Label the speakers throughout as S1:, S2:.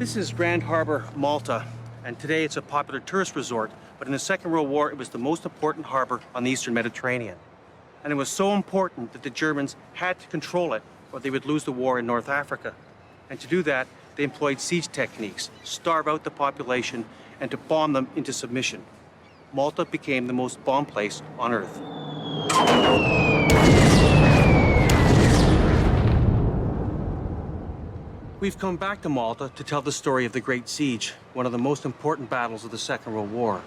S1: This is Grand Harbor, Malta, and today it's a popular tourist resort, but in the Second World War, it was the most important harbor on the Eastern Mediterranean. And it was so important that the Germans had to control it, or they would lose the war in North Africa. And to do that, they employed siege techniques, starve out the population, and to bomb them into submission. Malta became the most bombed place on Earth. We've come back to Malta to tell the story of the Great Siege, one of the most important battles of the Second World War.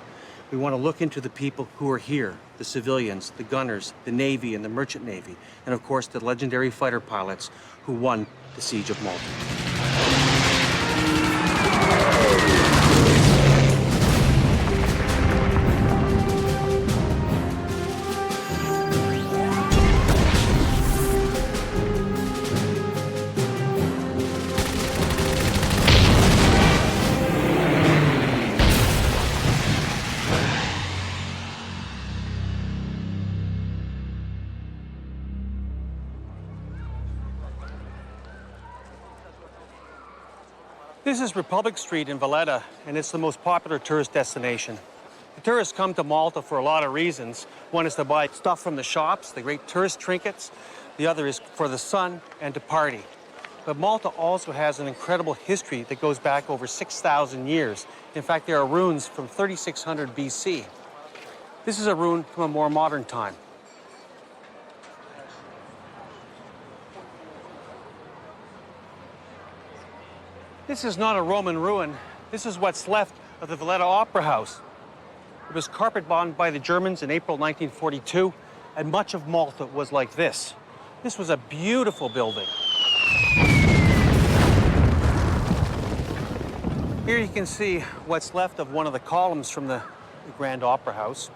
S1: We want to look into the people who are here, the civilians, the gunners, the Navy and the Merchant Navy, and of course the legendary fighter pilots who won the Siege of Malta. This is Republic Street in Valletta, and it's the most popular tourist destination. The tourists come to Malta for a lot of reasons. One is to buy stuff from the shops, the great tourist trinkets. The other is for the sun and to party. But Malta also has an incredible history that goes back over 6,000 years. In fact, there are ruins from 3600 BC. This is a ruin from a more modern time. This is not a Roman ruin. This is what's left of the Valletta Opera House. It was carpet bombed by the Germans in April 1942, and much of Malta was like this. This was a beautiful building. Here you can see what's left of one of the columns from the Grand Opera House.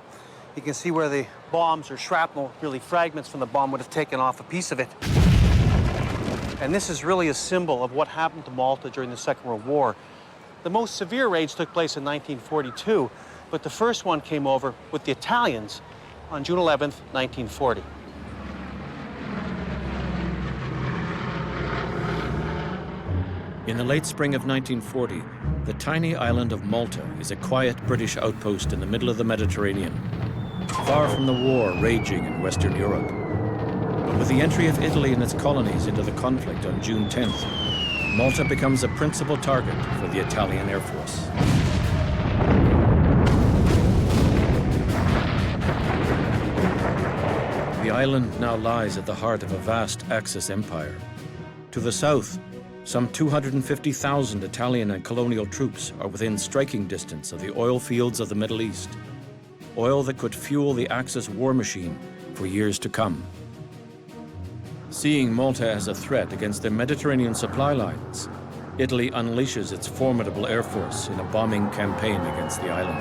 S1: You can see where the bombs or shrapnel, really fragments from the bomb, would have taken off a piece of it. And this is really a symbol of what happened to Malta during the Second World War. The most severe raids took place in 1942, but the first one came over with the Italians on June 11th, 1940.
S2: In the late spring of 1940, the tiny island of Malta is a quiet British outpost in the middle of the Mediterranean, far from the war raging in Western Europe. With the entry of Italy and its colonies into the conflict on June 10th, Malta becomes a principal target for the Italian Air Force. The island now lies at the heart of a vast Axis empire. To the south, some 250,000 Italian and colonial troops are within striking distance of the oil fields of the Middle East, oil that could fuel the Axis war machine for years to come. Seeing Malta as a threat against the Mediterranean supply lines, Italy unleashes its formidable air force in a bombing campaign against the island.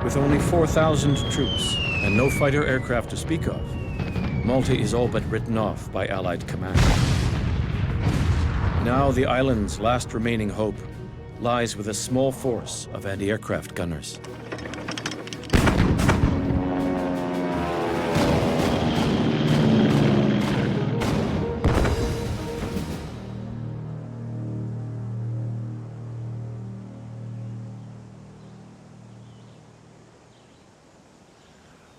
S2: With only 4,000 troops and no fighter aircraft to speak of, Malta is all but written off by Allied command. Now the island's last remaining hope lies with a small force of anti-aircraft gunners.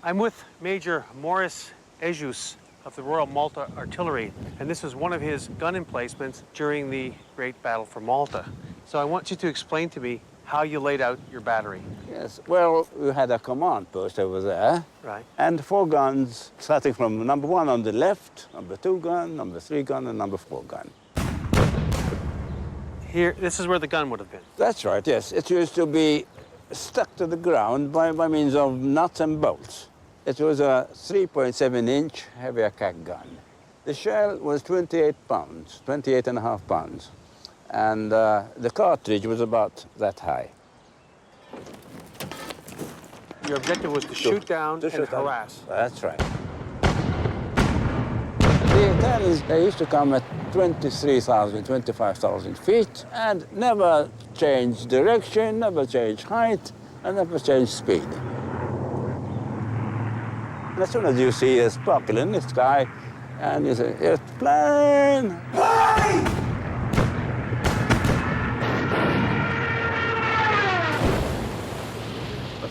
S1: I'm with Major Maurice Ejus of the Royal Malta Artillery, and this is one of his gun emplacements during the Great Battle for Malta. So I want you to explain to me how you laid out your battery.
S3: Yes, well, we had a command post over there.
S1: Right.
S3: And 4 guns, starting from number 1 on the left, number 2 gun, number 3 gun, and number 4 gun.
S1: Here, this is where the gun would have been.
S3: That's right, yes. It used to be stuck to the ground by means of nuts and bolts. It was a 3.7-inch heavy attack gun. The shell was 28 pounds, 28.5 pounds. And the cartridge was about that high.
S1: Your objective was to shoot down and harass.
S3: That's right. The Italians, they used to come at 23,000, 25,000 feet and never changed direction, never changed height, and never changed speed. And as soon as you see a sparkle in the sky, and you say, it's plane! Hey!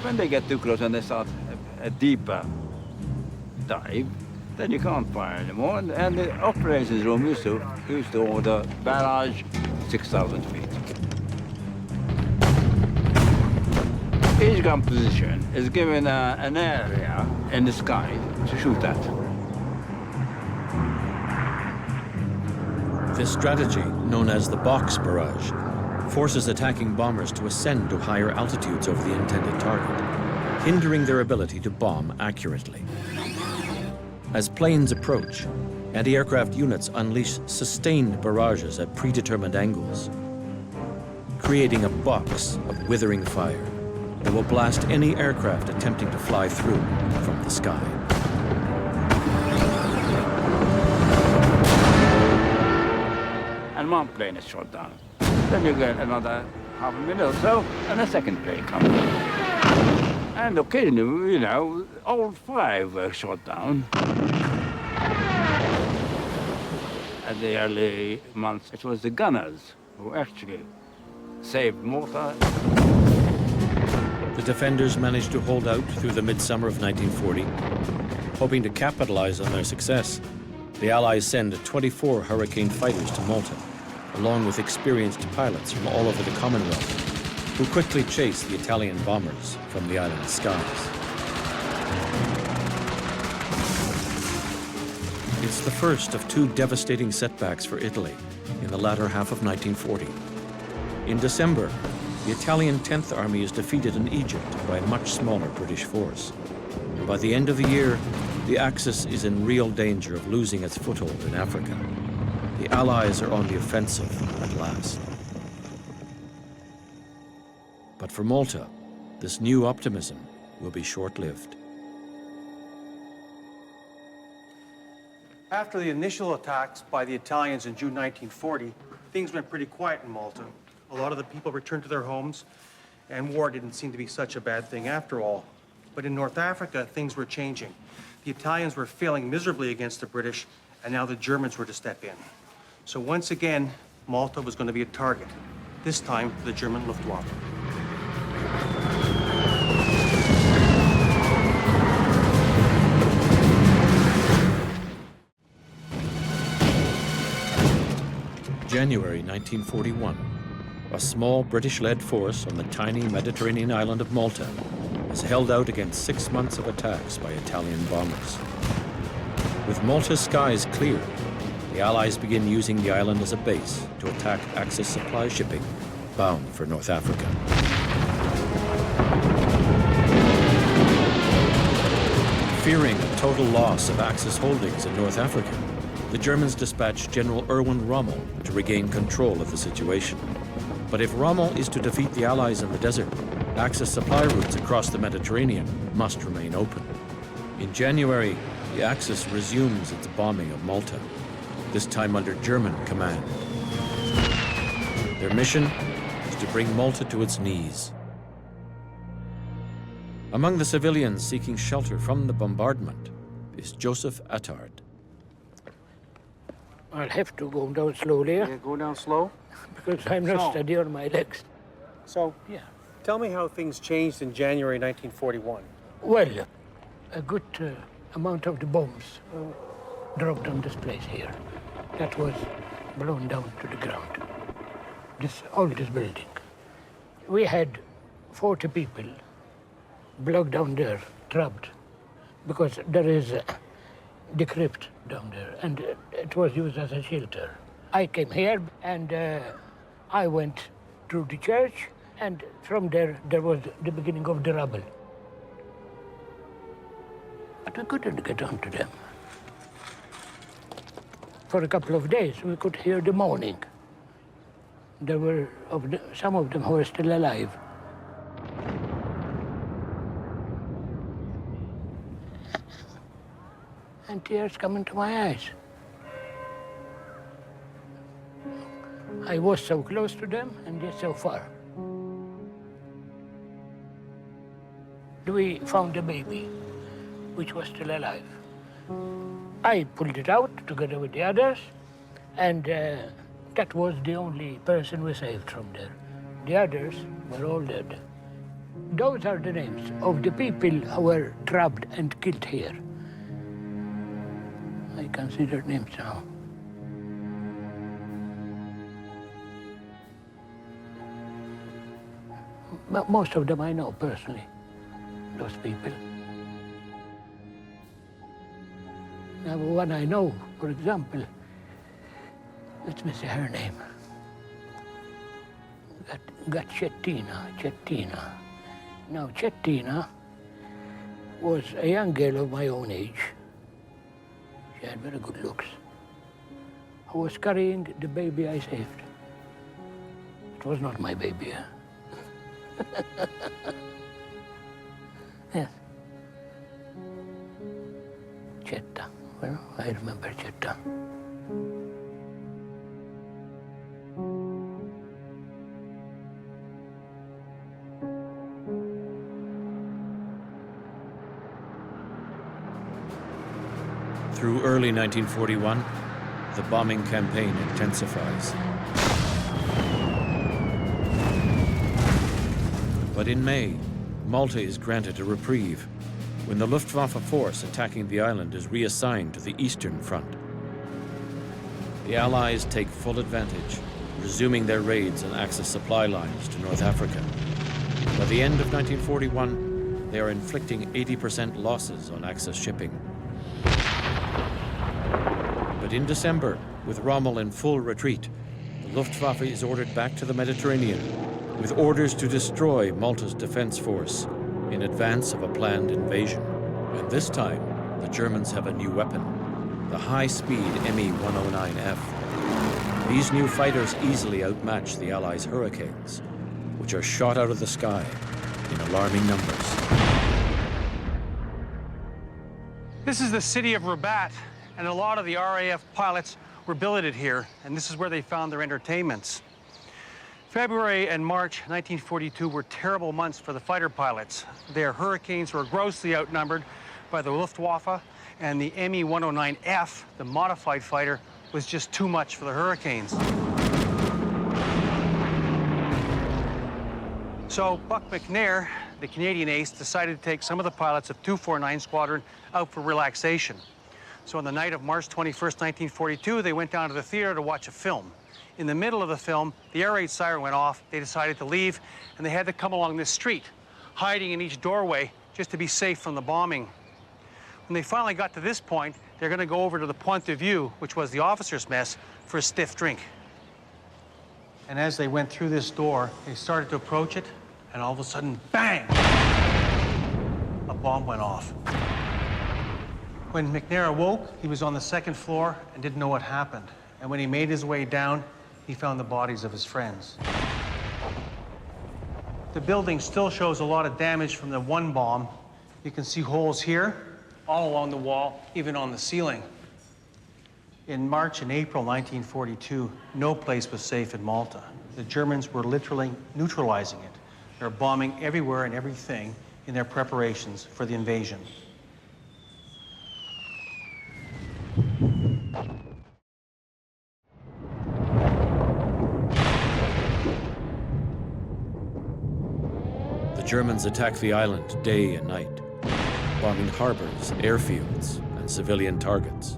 S3: When they get too close and they start a deeper dive, then you can't fire anymore. And the operations room used to order barrage 6,000 feet. Each gun position is given an area in the sky to shoot at.
S2: This strategy, known as the box barrage, forces attacking bombers to ascend to higher altitudes over the intended target, hindering their ability to bomb accurately. As planes approach, anti-aircraft units unleash sustained barrages at predetermined angles, creating a box of withering fire that will blast any aircraft attempting to fly through from the sky.
S3: And one plane is shot down. Then you get another half a minute or so, and a second plane comes. And occasionally, you know, all 5 were shot down. At the early months, it was the gunners who actually saved Malta.
S2: The defenders managed to hold out through the midsummer of 1940. Hoping to capitalize on their success, the Allies send 24 Hurricane fighters to Malta, along with experienced pilots from all over the Commonwealth, who quickly chase the Italian bombers from the island's skies. It's the first of 2 devastating setbacks for Italy in the latter half of 1940. In December, the Italian 10th Army is defeated in Egypt by a much smaller British force. And by the end of the year, the Axis is in real danger of losing its foothold in Africa. The Allies are on the offensive at last. But for Malta, this new optimism will be short-lived.
S1: After the initial attacks by the Italians in June 1940, things went pretty quiet in Malta. A lot of the people returned to their homes, and war didn't seem to be such a bad thing after all. But in North Africa, things were changing. The Italians were failing miserably against the British, and now the Germans were to step in. So once again, Malta was going to be a target, this time for the German Luftwaffe.
S2: January 1941. A small British-led force on the tiny Mediterranean island of Malta is held out against 6 months of attacks by Italian bombers. With Malta's skies clear, the Allies begin using the island as a base to attack Axis supply shipping bound for North Africa. Fearing a total loss of Axis holdings in North Africa, the Germans dispatched General Erwin Rommel to regain control of the situation. But if Rommel is to defeat the Allies in the desert, Axis supply routes across the Mediterranean must remain open. In January, the Axis resumes its bombing of Malta, this time under German command. Their mission is to bring Malta to its knees. Among the civilians seeking shelter from the bombardment is Joseph Attard.
S4: I'll have to go down slowly,
S1: Yeah, go down slow.
S4: because I'm not
S1: So-
S4: steady on my legs.
S1: So,
S4: Yeah.
S1: tell me how things changed in January 1941.
S4: Well, a good amount of the bombs dropped on this place here. That was blown down to the ground. All this building. We had 40 people blocked down there, trapped, because there is the crypt down there, and it was used as a shelter. I came here, and I went to the church, and from there was the beginning of the rubble. But we couldn't get onto them. For a couple of days, we could hear the moaning. There were some of them who were still alive. And tears come into my eyes. I was so close to them and yet so far. We found a baby, which was still alive. I pulled it out together with the others, and that was the only person we saved from there. The others were all dead. Those are the names of the people who were trapped and killed here. I consider names now. But most of them I know personally, those people. Now, one I know, for example, let me say her name. Got Chettina. Now, Chettina was a young girl of my own age. She had very good looks. I was carrying the baby I saved. It was not my baby. Yes. Chetta. Well, I remember Chetta.
S2: Through early 1941, the bombing campaign intensifies. But in May, Malta is granted a reprieve when the Luftwaffe force attacking the island is reassigned to the Eastern Front. The Allies take full advantage, resuming their raids on Axis supply lines to North Africa. By the end of 1941, they are inflicting 80% losses on Axis shipping. But in December, with Rommel in full retreat, the Luftwaffe is ordered back to the Mediterranean with orders to destroy Malta's defense force in advance of a planned invasion. And this time, the Germans have a new weapon, the high-speed Me-109F. These new fighters easily outmatch the Allies' Hurricanes, which are shot out of the sky in alarming numbers.
S1: This is the city of Rabat, and a lot of the RAF pilots were billeted here, and this is where they found their entertainments. February and March 1942 were terrible months for the fighter pilots. Their Hurricanes were grossly outnumbered by the Luftwaffe, and the Me-109F, the modified fighter, was just too much for the Hurricanes. So Buck McNair, the Canadian ace, decided to take some of the pilots of 249 Squadron out for relaxation. So on the night of March 21st, 1942, they went down to the theater to watch a film. In the middle of the film, the air raid siren went off. They decided to leave, and they had to come along this street, hiding in each doorway just to be safe from the bombing. When they finally got to this point, they're going to go over to the Point de Vue, which was the officers' mess, for a stiff drink. And as they went through this door, they started to approach it, and all of a sudden, bang! A bomb went off. When McNair awoke, he was on the second floor and didn't know what happened. And when he made his way down, he found the bodies of his friends. The building still shows a lot of damage from the one bomb. You can see holes here, all along the wall, even on the ceiling. In March and April 1942, no place was safe in Malta. The Germans were literally neutralizing it. They're bombing everywhere and everything in their preparations for the invasion.
S2: The Germans attack the island day and night, bombing harbors, airfields, and civilian targets.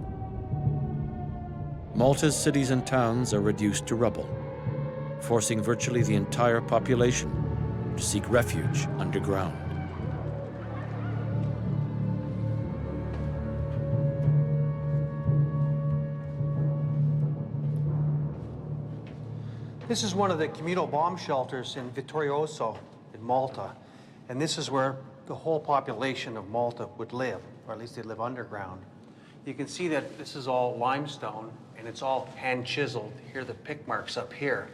S2: Malta's cities and towns are reduced to rubble, forcing virtually the entire population to seek refuge underground.
S1: This is one of the communal bomb shelters in Vittorioso in Malta. And this is where the whole population of Malta would live, or at least they'd live underground. You can see that this is all limestone, and it's all hand-chiseled. Here are the pick marks up here.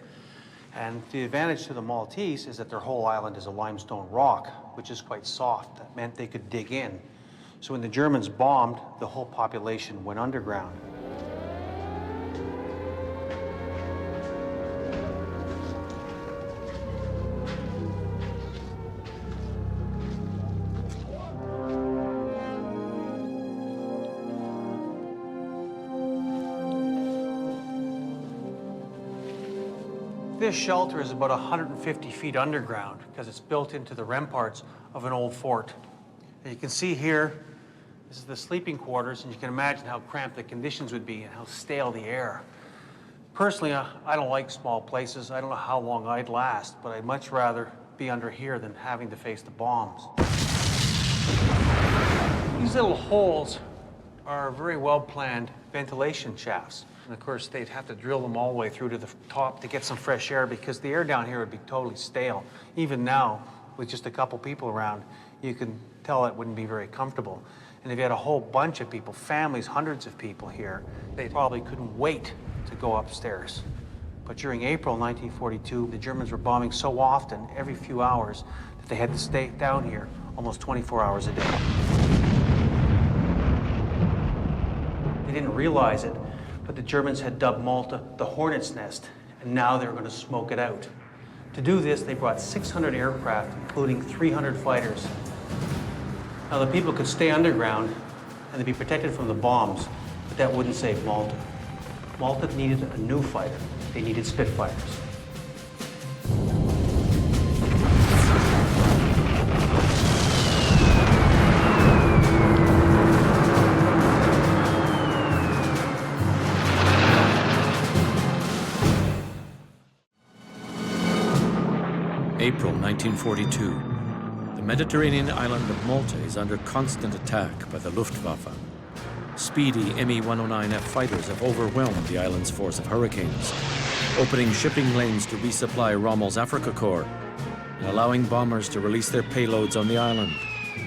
S1: And the advantage to the Maltese is that their whole island is a limestone rock, which is quite soft. That meant they could dig in. So when the Germans bombed, the whole population went underground. This shelter is about 150 feet underground because it's built into the ramparts of an old fort. And you can see here, this is the sleeping quarters, and you can imagine how cramped the conditions would be and how stale the air. Personally, I don't like small places. I don't know how long I'd last, but I'd much rather be under here than having to face the bombs. These little holes are very well-planned ventilation shafts. And of course, they'd have to drill them all the way through to the top to get some fresh air because the air down here would be totally stale. Even now, with just a couple people around, you can tell it wouldn't be very comfortable. And if you had a whole bunch of people, families, hundreds of people here, they probably couldn't wait to go upstairs. But during April 1942, the Germans were bombing so often, every few hours, that they had to stay down here almost 24 hours a day. They didn't realize it, but the Germans had dubbed Malta the Hornet's Nest, and now they were going to smoke it out. To do this, they brought 600 aircraft, including 300 fighters. Now, the people could stay underground and they'd be protected from the bombs, but that wouldn't save Malta. Malta needed a new fighter. They needed Spitfires.
S2: April 1942. The Mediterranean island of Malta is under constant attack by the Luftwaffe. Speedy Me-109F fighters have overwhelmed the island's force of Hurricanes, opening shipping lanes to resupply Rommel's Africa Corps and allowing bombers to release their payloads on the island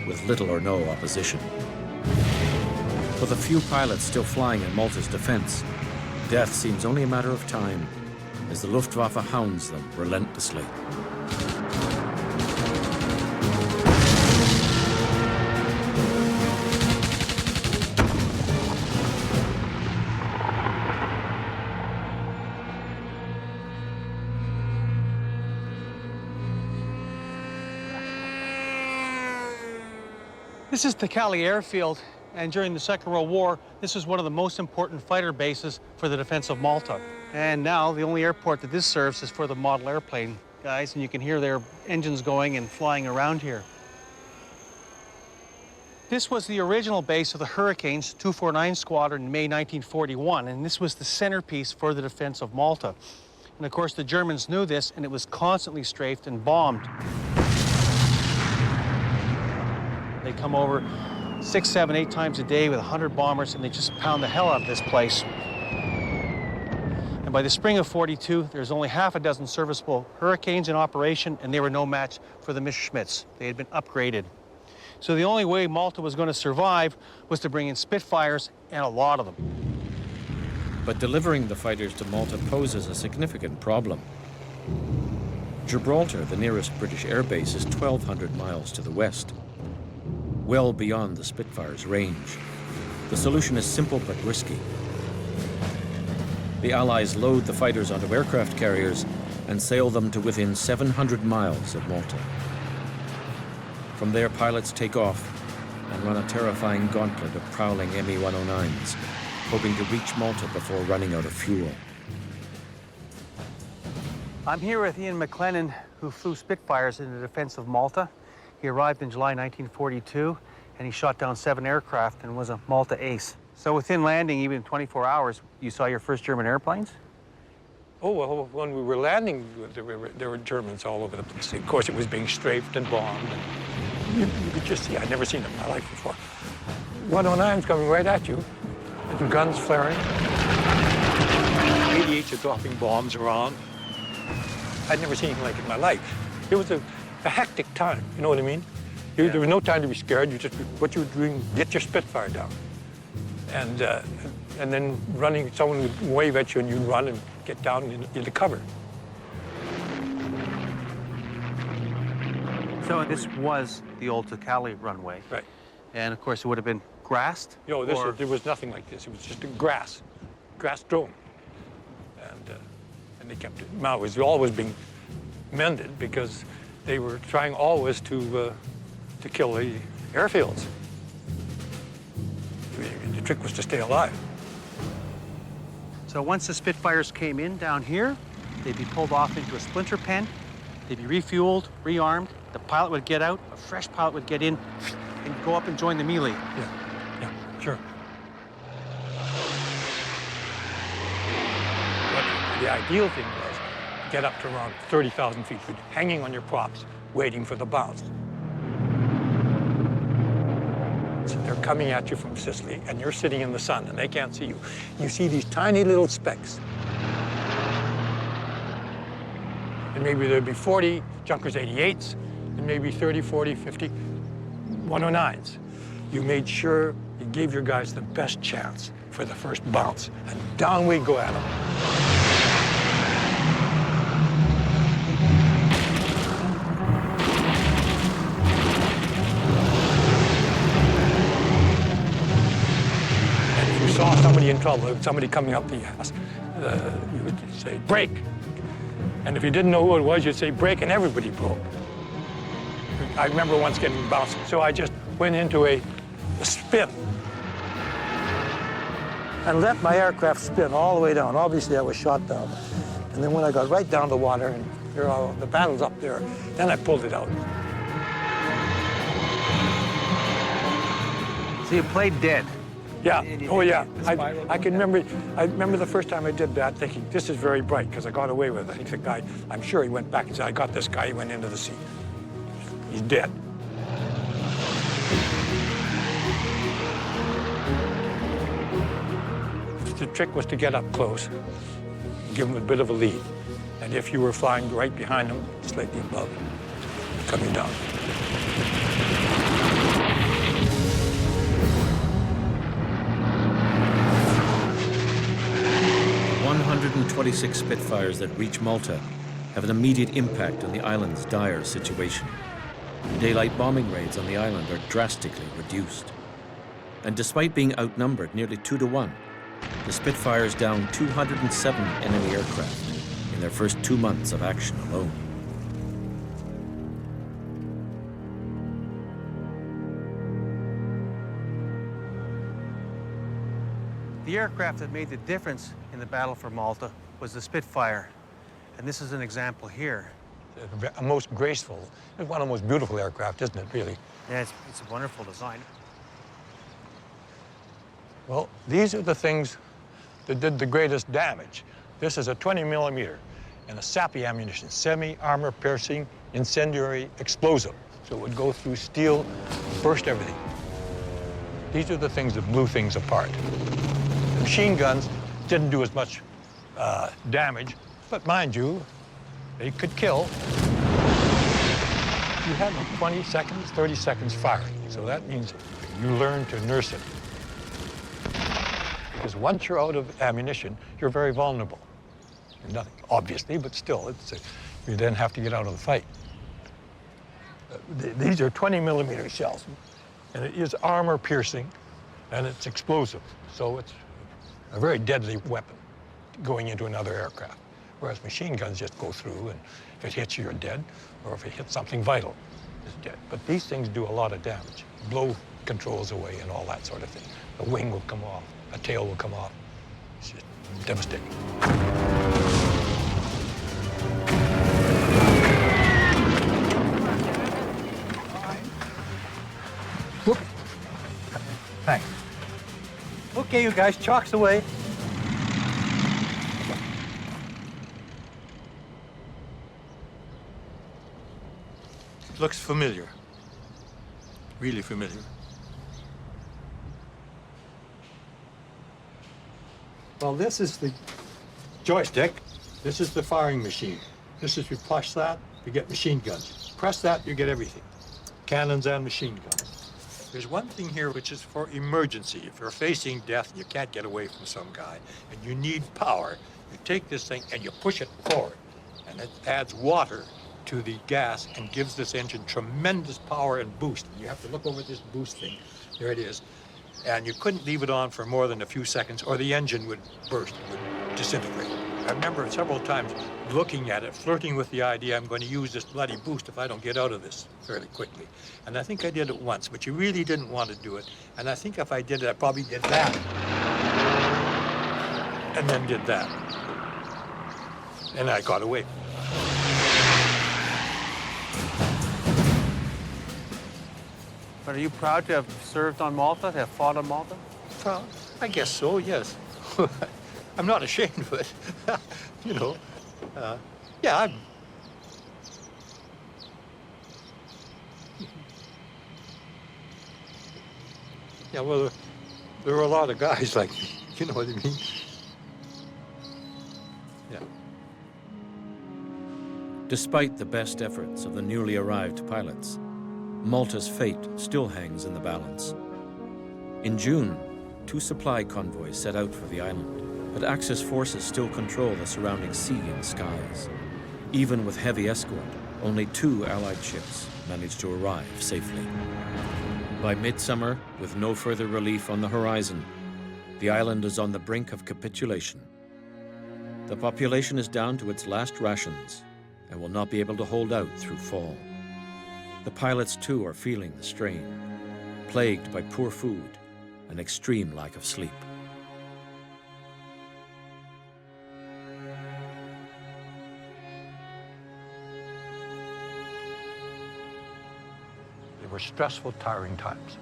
S2: with little or no opposition. With a few pilots still flying in Malta's defense, death seems only a matter of time as the Luftwaffe hounds them relentlessly.
S1: This is Takali Airfield, and during the Second World War, this was one of the most important fighter bases for the defense of Malta. And now, the only airport that this serves is for the model airplane guys, and you can hear their engines going and flying around here. This was the original base of the Hurricanes 249 Squadron in May 1941, and this was the centerpiece for the defense of Malta. And of course, the Germans knew this, and it was constantly strafed and bombed. They come over 6, 7, 8 times a day with 100 bombers, and they just pound the hell out of this place. And by the spring of '42, there's only half a dozen serviceable Hurricanes in operation, and they were no match for the Messerschmitts. They had been upgraded. So the only way Malta was going to survive was to bring in Spitfires, and a lot of them.
S2: But delivering the fighters to Malta poses a significant problem. Gibraltar, the nearest British airbase, is 1,200 miles to the west, well beyond the Spitfire's range. The solution is simple but risky. The Allies load the fighters onto aircraft carriers and sail them to within 700 miles of Malta. From there, pilots take off and run a terrifying gauntlet of prowling Me-109s, hoping to reach Malta before running out of fuel.
S1: I'm here with Ian McLennan, who flew Spitfires in the defense of Malta. He arrived in July 1942, and he shot down 7 aircraft and was a Malta ace. So within landing, even 24 hours, you saw your first German airplanes?
S5: Oh, well, when we were landing, there were Germans all over the place. Of course, it was being strafed and bombed. You could just see, I'd never seen it in my life before. 109's coming right at you, with the guns flaring. 88s are dropping bombs around. I'd never seen anything like it in my life. It was a hectic time, you know what I mean?
S1: Yeah.
S5: There was no time to be scared. You just, what you were doing, get your Spitfire down. And then running, someone would wave at you and you'd run and get down into cover.
S1: So this was the old Takali runway.
S5: Right.
S1: And of course, it would have been grassed?
S5: No, there was nothing like this. It was just a grass drone. And they kept it. Now, it was always being mended because they were trying always to kill the airfields. The trick was to stay alive.
S1: So once the Spitfires came in down here, they'd be pulled off into a splinter pen, they'd be refueled, rearmed, the pilot would get out, a fresh pilot would get in and go up and join the melee.
S5: Yeah, sure. But the ideal thing was to get up to around 30,000 feet, hanging on your props, waiting for the bounce. So they're coming at you from Sicily, and you're sitting in the sun, and they can't see you. You see these tiny little specks. And maybe there'd be 40 Junkers 88s, and maybe 30, 40, 50 109s. You made sure you gave your guys the best chance for the first bounce, and down we go at them. And if you saw somebody in trouble, somebody coming up the ass, you would say, "Break." And if you didn't know who it was, you'd say, "Break," and everybody broke. I remember once getting bounced, so I just went into a spin and let my aircraft spin all the way down. Obviously, I was shot down. And then when I got right down the water, and the battle's up there, then I pulled it out.
S1: So you played dead.
S5: Yeah, oh yeah. I can remember, I remember the first time I did that thinking, this is very bright, because I got away with it. I think the guy, I'm sure he went back and said, "I got this guy," he went into the sea. He's dead. The trick was to get up close, give them a bit of a lead. And if you were flying right behind them, slightly above, coming down.
S2: 126 Spitfires that reach Malta have an immediate impact on the island's dire situation. Daylight bombing raids on the island are drastically reduced. And despite being outnumbered nearly 2 to 1, the Spitfires downed 207 enemy aircraft in their first 2 months of action alone.
S1: The aircraft that made the difference in the battle for Malta was the Spitfire. And this is an example here.
S5: A most graceful, it's one of the most beautiful aircraft, isn't it, really?
S1: Yeah, it's a wonderful design.
S5: Well, these are the things that did the greatest damage. This is a 20 millimeter and a SAPI ammunition, semi-armor piercing incendiary explosive. So it would go through steel, burst everything. These are the things that blew things apart. The machine guns didn't do as much damage, but mind you, they could kill. You had 20 seconds, 30 seconds firing. So that means you learn to nurse it. Because once you're out of ammunition, you're very vulnerable. You're nothing, obviously, but still, you then have to get out of the fight. These are 20 millimeter shells, and it is armor piercing, and it's explosive. So it's a very deadly weapon going into another aircraft. Whereas machine guns just go through, and if it hits you, you're dead, or if it hits something vital, it's dead. But these things do a lot of damage. Blow controls away and all that sort of thing. A wing will come off, a tail will come off. It's just devastating. Whoop. Thanks. Okay, you guys, chalks away. Looks familiar, really familiar. Well, this is the joystick. This is the firing machine. This is, you push that, you get machine guns. Press that, you get everything. Cannons and machine guns. There's one thing here which is for emergency. If you're facing death, you can't get away from some guy, and you need power, you take this thing and you push it forward, and it adds water to the gas and gives this engine tremendous power and boost. You have to look over this boost thing. There it is. And you couldn't leave it on for more than a few seconds or the engine would burst, would disintegrate. I remember several times looking at it, flirting with the idea, I'm going to use this bloody boost if I don't get out of this fairly quickly. And I think I did it once, but you really didn't want to do it. And I think if I did it, I probably did that. And then did that. and I got away.
S1: But are you proud to have served on Malta, to have fought on Malta?
S5: Well, I guess so, yes. I'm not ashamed of it, you know. Yeah, yeah, well, there were a lot of guys like me, you know what I mean? Yeah.
S2: Despite the best efforts of the newly arrived pilots, Malta's fate still hangs in the balance. In June, 2 supply convoys set out for the island, but Axis forces still control the surrounding sea and skies. Even with heavy escort, only 2 Allied ships managed to arrive safely. By midsummer, with no further relief on the horizon, the island is on the brink of capitulation. The population is down to its last rations and will not be able to hold out through fall. The pilots, too, are feeling the strain, plagued by poor food and extreme lack of sleep.
S5: They were stressful, tiring times.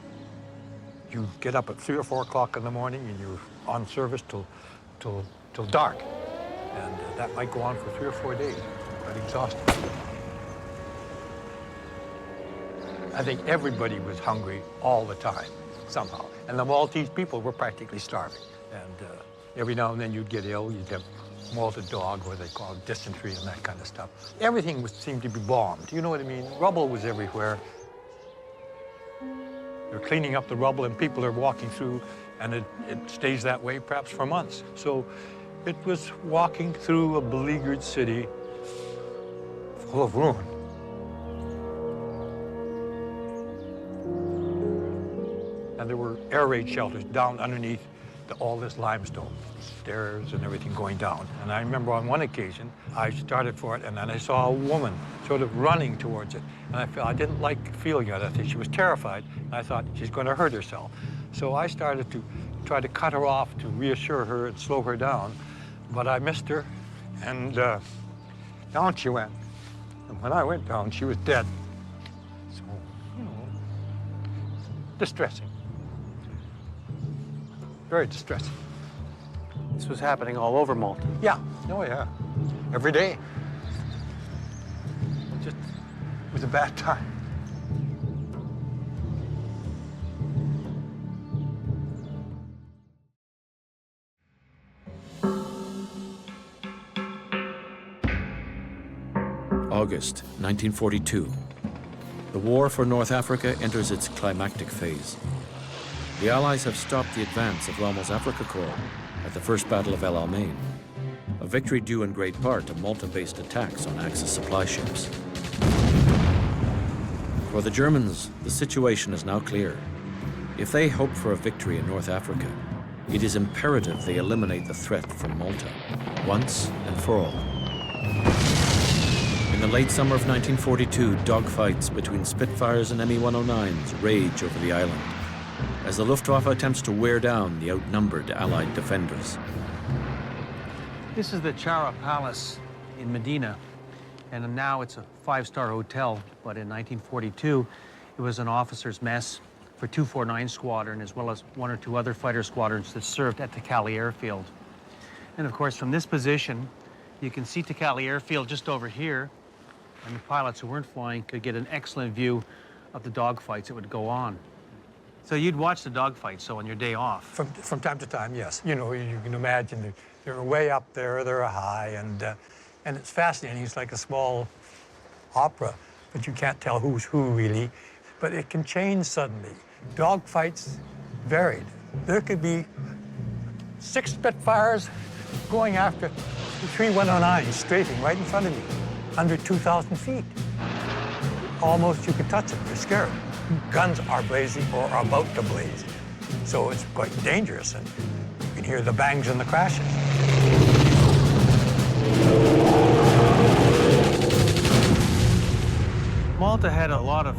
S5: You get up at 3 or 4 o'clock in the morning and you're on service till dark. And that might go on for 3 or 4 days. Quite exhausting. I think everybody was hungry all the time, somehow. And the Maltese people were practically starving. And every now and then you'd get ill, you'd get malted dog, or they call it dysentery and that kind of stuff. Everything seemed to be bombed, you know what I mean? Rubble was everywhere. They're cleaning up the rubble and people are walking through, and it stays that way perhaps for months. So it was walking through a beleaguered city full of ruin. And there were air raid shelters down underneath all this limestone, stairs and everything going down. And I remember on one occasion, I started for it, and then I saw a woman sort of running towards it. And I didn't like feeling it. I think she was terrified. And I thought, she's going to hurt herself. So I started to try to cut her off to reassure her and slow her down. But I missed her, and down she went. And when I went down, she was dead. So, you know, distressing. Very distressing.
S1: This was happening all over Malta.
S5: Yeah, oh yeah, every day. It was a bad time.
S2: August 1942. The war for North Africa enters its climactic phase. The Allies have stopped the advance of Rommel's Africa Corps at the First Battle of El Alamein, a victory due in great part to Malta-based attacks on Axis supply ships. For the Germans, the situation is now clear. If they hope for a victory in North Africa, it is imperative they eliminate the threat from Malta, once and for all. In the late summer of 1942, dogfights between Spitfires and Me-109s rage over the island, as the Luftwaffe attempts to wear down the outnumbered Allied defenders.
S1: This is the Chara Palace in Medina, and now it's a 5-star hotel, but in 1942, it was an officer's mess for 249 Squadron, as well as 1 or 2 other fighter squadrons that served at Takali Airfield. And of course, from this position, you can see Takali Airfield just over here, and the pilots who weren't flying could get an excellent view of the dogfights that would go on. So you'd watch the dogfights, so on your day off?
S5: From time to time, yes. You know, you can imagine they're way up there, they're high, and it's fascinating. It's like a small opera, but you can't tell who's who, really. But it can change suddenly. Dogfights varied. There could be 6 Spitfires going after 3 109s strafing right in front of you, under 2,000 feet. Almost you could touch them, you're scared. Guns are blazing or are about to blaze. So it's quite dangerous, and you can hear the bangs and the crashes.
S1: Malta had a lot of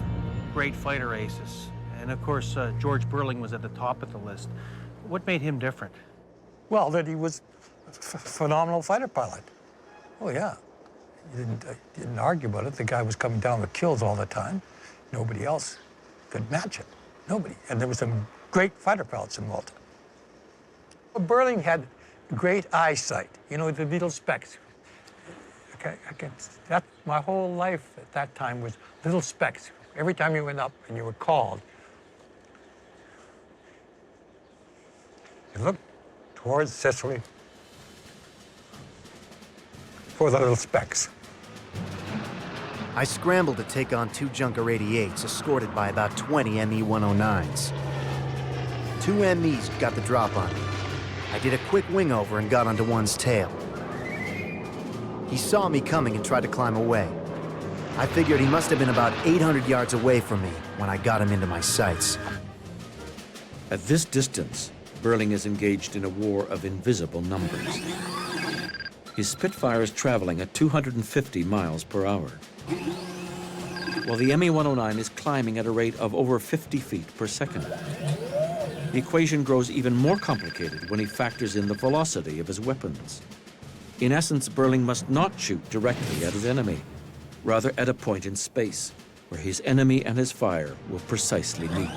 S1: great fighter aces, and of course, George Burling was at the top of the list. What made him different?
S5: Well, that he was a phenomenal fighter pilot. Oh, yeah. You didn't argue about it. The guy was coming down with kills all the time. Nobody else could match it. Nobody. And there were some great fighter pilots in Malta. Burling had great eyesight, you know, the little specks. That, my whole life at that time was little specks. Every time you went up and you were called, you looked towards Sicily for the little specks.
S6: I scrambled to take on 2 Junker 88s, escorted by about 20 ME-109s. 2 MEs got the drop on me. I did a quick wing over and got onto one's tail. He saw me coming and tried to climb away. I figured he must have been about 800 yards away from me when I got him into my sights.
S2: At this distance, Burling is engaged in a war of invisible numbers. His Spitfire is traveling at 250 miles per hour, while the ME-109 is climbing at a rate of over 50 feet per second. The equation grows even more complicated when he factors in the velocity of his weapons. In essence, Burling must not shoot directly at his enemy, rather at a point in space where his enemy and his fire will precisely meet.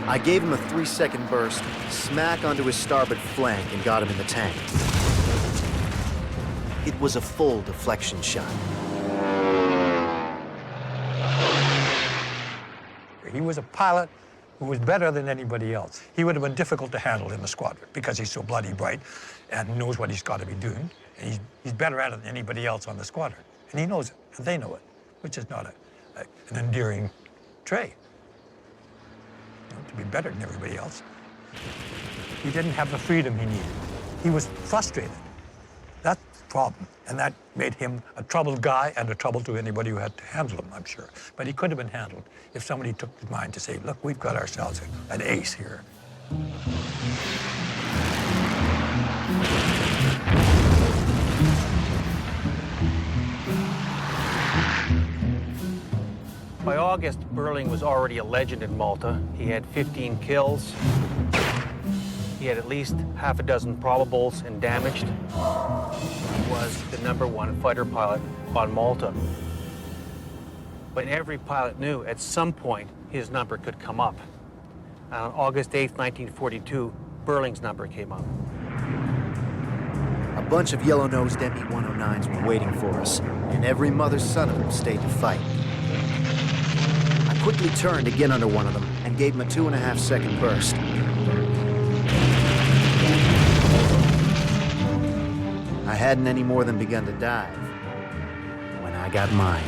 S6: I gave him a 3-second burst, smack onto his starboard flank, and got him in the tank. It was a full deflection shot.
S5: He was a pilot who was better than anybody else. He would have been difficult to handle in the squadron because he's so bloody bright and knows what he's got to be doing. And he's better at it than anybody else on the squadron. And he knows it, and they know it, which is not an endearing trait. You know, to be better than everybody else. He didn't have the freedom he needed. He was frustrated. That's the problem. And that made him a troubled guy and a trouble to anybody who had to handle him, I'm sure. But he could have been handled if somebody took his mind to say, look, we've got ourselves an ace here.
S1: By August, Burling was already a legend in Malta. He had 15 kills. He had at least half a dozen probables and damaged. He was the #1 fighter pilot on Malta. But every pilot knew at some point his number could come up. And on August 8th, 1942, Burling's number came up.
S6: A bunch of yellow-nosed ME-109s were waiting for us, and every mother's son of them stayed to fight. I quickly turned to get under one of them and gave him a 2.5-second burst. I hadn't any more than begun to dive when I got mine.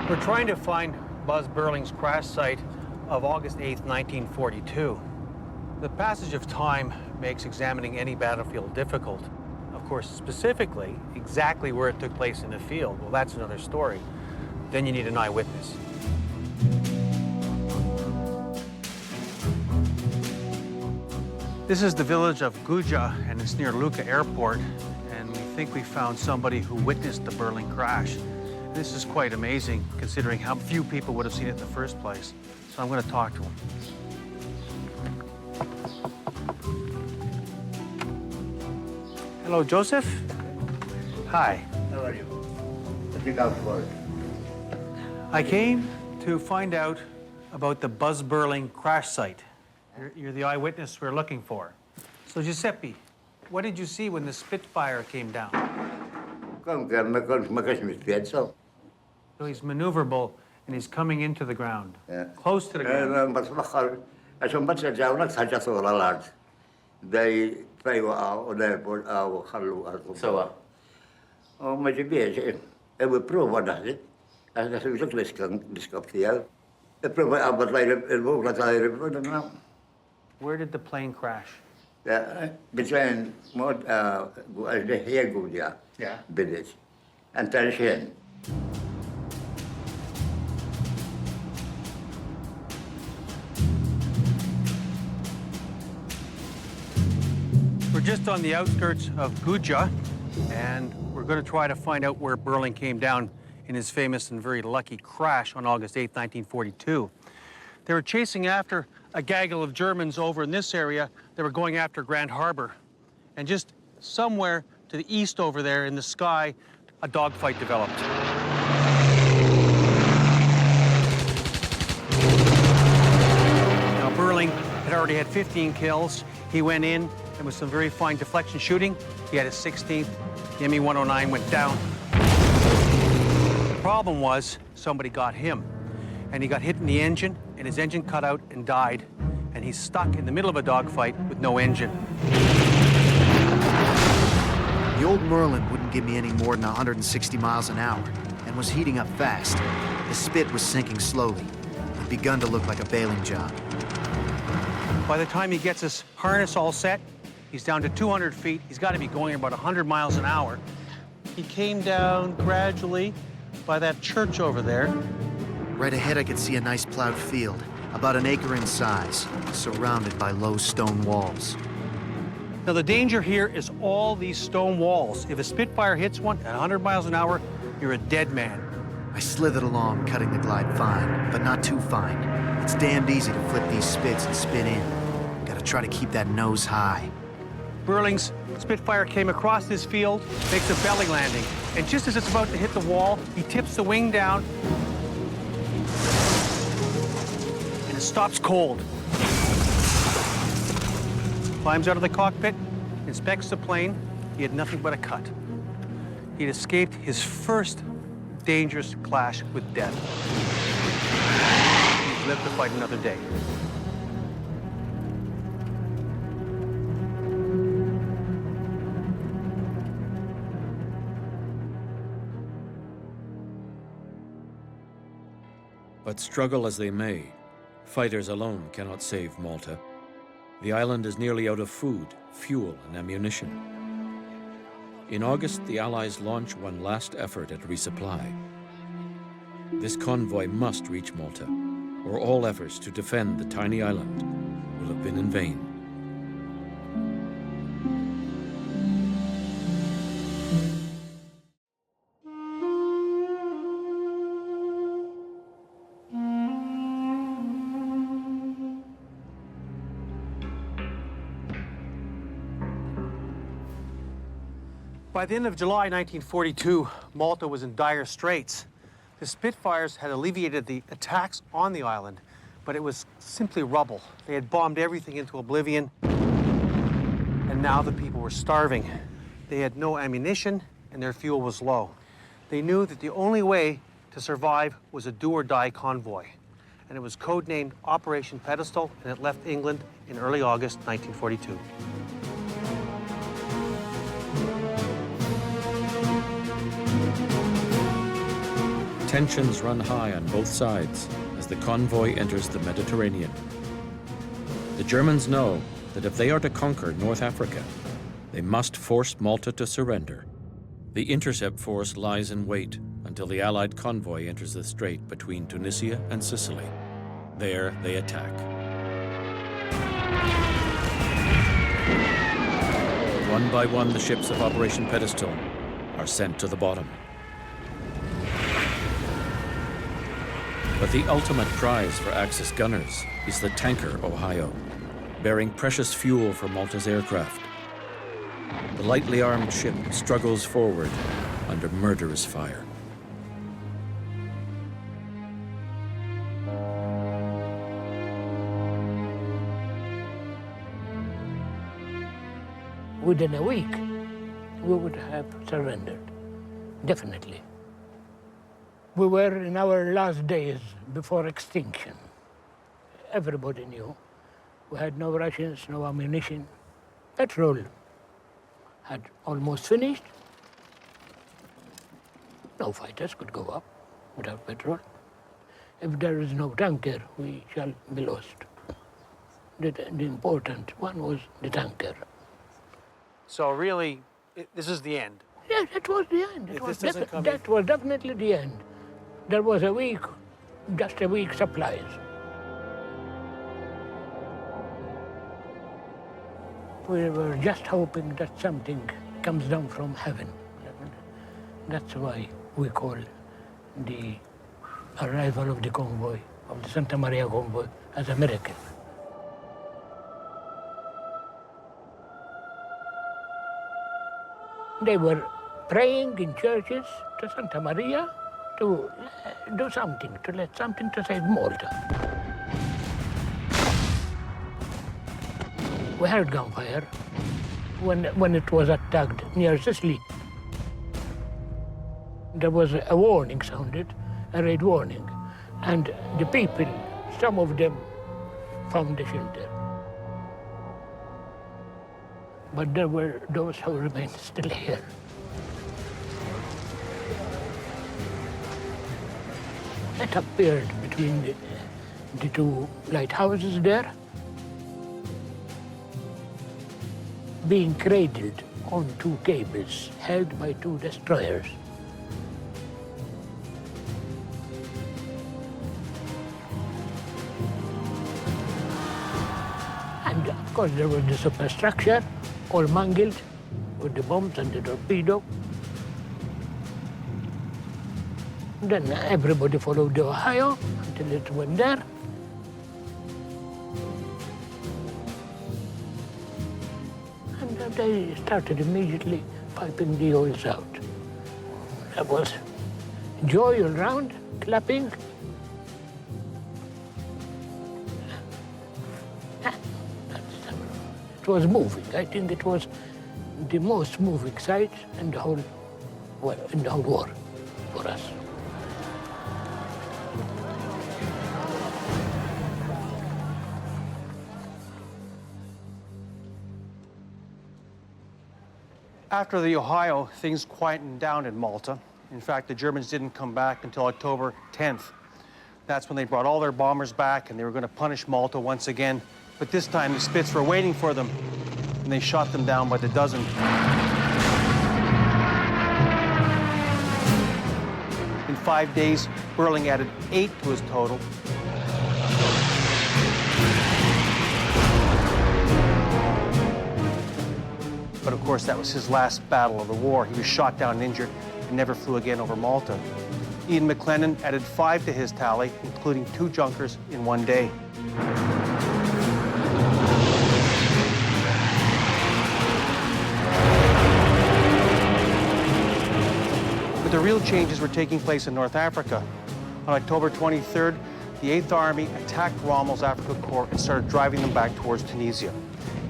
S1: We're trying to find Buzz Burling's crash site of August 8th, 1942. The passage of time makes examining any battlefield difficult. Of course, specifically, exactly where it took place in the field, well, that's another story. Then you need an eyewitness. This is the village of Guja, and it's near Lucca Airport, and we think we found somebody who witnessed the Burling crash. This is quite amazing, considering how few people would have seen it in the first place. So I'm going to talk to him. Hello, Joseph. Hi.
S7: How are you? What you got for it?
S1: I came to find out about the Buzz Burling crash site. You're the eyewitness we're looking for. So, Giuseppe, what did you see when the Spitfire came down?
S7: So
S1: So he's maneuverable, and he's coming into the ground, close to the ground. Where did the plane crash?
S7: Between here, village, and Tarshen.
S1: We're just on the outskirts of Guja, and we're going to try to find out where Burling came down in his famous and very lucky crash on August 8, 1942. They were chasing after a gaggle of Germans over in this area. They were going after Grand Harbor. And just somewhere to the east over there in the sky, a dogfight developed. Now, Burling had already had 15 kills. He went in, and with some very fine deflection shooting, he had his 16th. The Me-109 went down. The problem was somebody got him, and he got hit in the engine, and his engine cut out and died, and he's stuck in the middle of a dogfight with no engine.
S6: The old Merlin wouldn't give me any more than 160 miles an hour and was heating up fast. The Spit was sinking slowly. It begun to look like a bailing job.
S1: By the time he gets his harness all set, he's down to 200 feet. He's got to be going about 100 miles an hour. He came down gradually by that church over there.
S6: Right ahead, I could see a nice plowed field, about an acre in size, surrounded by low stone walls.
S1: Now, the danger here is all these stone walls. If a Spitfire hits one at 100 miles an hour, you're a dead man.
S6: I slithered along, cutting the glide fine, but not too fine. It's damned easy to flip these spits and spin in. Gotta try to keep that nose high.
S1: Burling's Spitfire came across this field, makes a belly landing, and just as it's about to hit the wall, he tips the wing down, and it stops cold. Climbs out of the cockpit, inspects the plane. He had nothing but a cut. He'd escaped his first dangerous clash with death. He'd lived to fight another day.
S2: But struggle as they may, fighters alone cannot save Malta. The island is nearly out of food, fuel, and ammunition. In August, the Allies launch one last effort at resupply. This convoy must reach Malta, or all efforts to defend the tiny island will have been in vain.
S1: By the end of July 1942, Malta was in dire straits. The Spitfires had alleviated the attacks on the island, but it was simply rubble. They had bombed everything into oblivion, and now the people were starving. They had no ammunition, and their fuel was low. They knew that the only way to survive was a do-or-die convoy, and it was codenamed Operation Pedestal, and it left England in early August 1942.
S2: Tensions run high on both sides as the convoy enters the Mediterranean. The Germans know that if they are to conquer North Africa, they must force Malta to surrender. The intercept force lies in wait until the Allied convoy enters the strait between Tunisia and Sicily. There they attack. One by one, the ships of Operation Pedestal are sent to the bottom. But the ultimate prize for Axis gunners is the tanker Ohio, bearing precious fuel for Malta's aircraft. The lightly armed ship struggles forward under murderous fire.
S4: Within a week, we would have surrendered, definitely. We were in our last days before extinction. Everybody knew. We had no rations, no ammunition. Petrol had almost finished. No fighters could go up without petrol. If there is no tanker, we shall be lost. The important one was the tanker.
S1: So really, this is the end.
S4: Yes, it was the end.
S1: If this doesn't come in-
S4: That was definitely the end. There was a week, just a week supplies. We were just hoping that something comes down from heaven. That's why we call the arrival of the convoy, of the Santa Maria convoy, as a miracle. They were praying in churches to Santa Maria to do something, to let something to save Malta. We heard gunfire when it was attacked near Sicily. There was a warning sounded, a red warning, and the people, some of them, found the shelter. But there were those who remained still here. It appeared between the two lighthouses there, being cradled on two cables held by two destroyers. And of course there was the superstructure, all mangled with the bombs and the torpedo. Then everybody followed the Ohio until it went there. And they started immediately piping the oils out. There was joy all around, clapping. It was moving. I think it was the most moving sight in the whole war for us.
S1: After the Ohio, things quietened down in Malta. In fact, the Germans didn't come back until October 10th. That's when they brought all their bombers back and they were going to punish Malta once again. But this time the Spits were waiting for them and they shot them down by the dozen. In 5 days, Burling added 8 to his total. But of course, that was his last battle of the war. He was shot down and injured and never flew again over Malta. Ian McLennan added 5 to his tally, including 2 junkers in 1 day. But the real changes were taking place in North Africa. On October 23rd, the 8th Army attacked Rommel's Africa Corps and started driving them back towards Tunisia.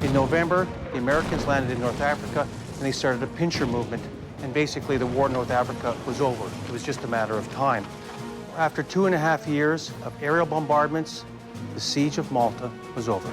S1: In November, the Americans landed in North Africa and they started a pincher movement. And basically, the war in North Africa was over. It was just a matter of time. After 2.5 years of aerial bombardments, the siege of Malta was over.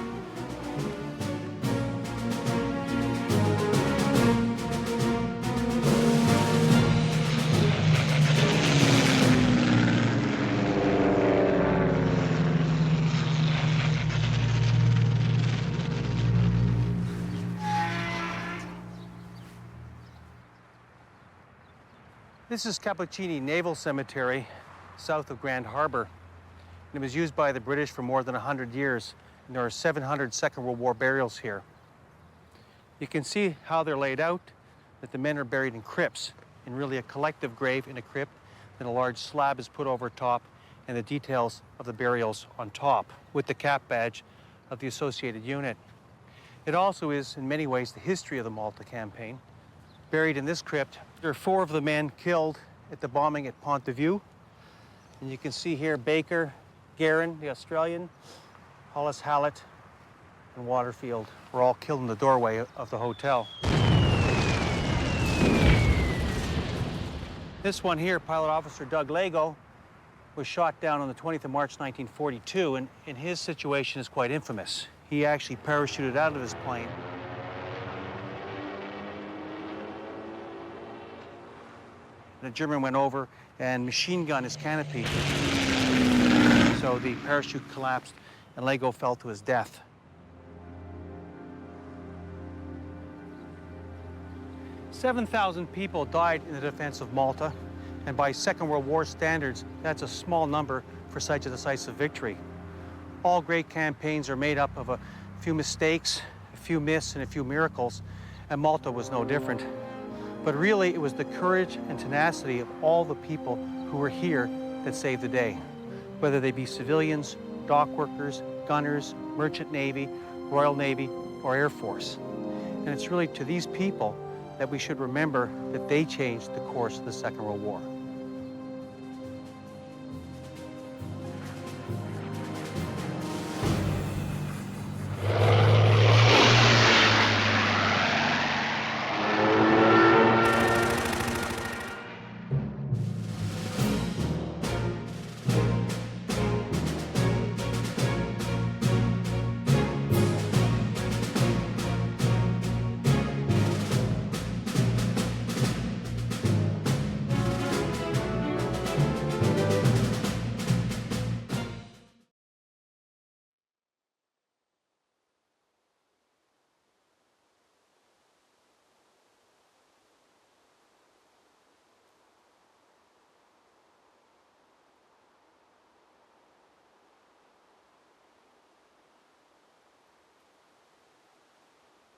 S1: This is Cappuccini Naval Cemetery, south of Grand Harbor. And it was used by the British for more than 100 years. And there are 700 Second World War burials here. You can see how they're laid out, that the men are buried in crypts, in really a collective grave in a crypt. Then a large slab is put over top, and the details of the burials on top, with the cap badge of the associated unit. It also is, in many ways, the history of the Malta campaign. Buried in this crypt, there are 4 of the men killed at the bombing at Pont de Vue. And you can see here Baker, Guerin, the Australian, Hollis Hallett, and Waterfield were all killed in the doorway of the hotel. This one here, Pilot Officer Doug Lago, was shot down on the 20th of March, 1942, and his situation is quite infamous. He actually parachuted out of his plane. The German went over and machine gunned his canopy. So the parachute collapsed and Lago fell to his death. "7,000 people died in the defense of Malta, and by Second World War standards, that's a small number for such a decisive victory. All great campaigns are made up of a few mistakes, a few myths, and a few miracles, and Malta was no different. But really, it was the courage and tenacity of all the people who were here that saved the day, whether they be civilians, dock workers, gunners, merchant navy, Royal Navy, or Air Force. And it's really to these people that we should remember that they changed the course of the Second World War.